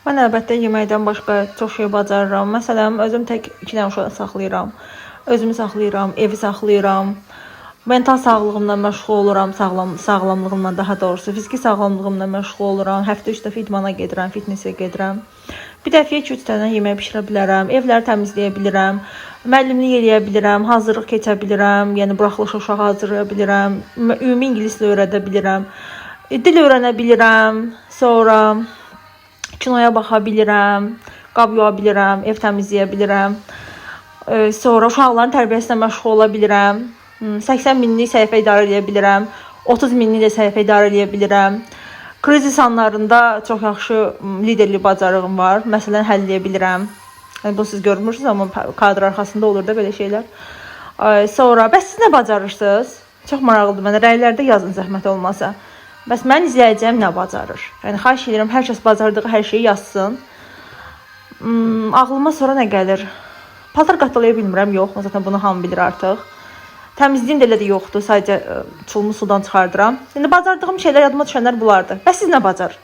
Mən əlbəttə yeməkdən başqa çox şey bacarıram. Məsələn, özüm tək 2 dənə uşaq saxlayıram. Özümü saxlayıram, evi saxlayıram. Mental sağlığımla məşğul oluram, sağlamlığımla daha doğrusu fiziki sağlamlığımla məşğul oluram. Həftə 3 dəfə idmana gedirəm, fitnesə gedirəm. Bir dəfəyə 2-3 dənə yemək bişirə bilərəm, evləri təmizləyə bilirəm, müəllimlik eləyə bilirəm, hazırlıq keçə bilirəm, yəni buraxılış uşağı hazırlaya bilirəm, ümumi ingilis dili öyrədə bilirəm, dil öyrənə bilirəm, sonra kinoya baxa bilirəm, qab yuya bilirəm, ev təmizləyə bilirəm. Sonra uşaqların tərbiyəsinə məşğul ola bilirəm. 80 minlik səhifə idarə edə bilirəm. 30 minlik də səhifə idarə edə bilirəm. Krizis anlarında çox yaxşı liderlik bacarığım var. Məsələn, həll edə bilirəm. Yəni bunu siz görmürsünüz, amma kadr arxasında olur da belə şeylər. Sonra bəs siz nə bacarırsınız? Çox maraqlıdır mənə. Rəylərdə yazın zəhmət olmasa. Bəs mən izləyəcəyim nə bacarır? Yəni xahiş edirəm hər kəs bacardığı hər şeyi yazsın. Ağlıma sonra nə gəlir? Paltar qatılaya bilmirəm, yox. Zaten bunu hamı bilir artıq. Təmizliyim də elə də yoxdur. Sadəcə çulmu sudan çıxardıram. Yəni bacardığım şeylər yadıma düşənlər bunlardır. Bəs siz nə bacarır?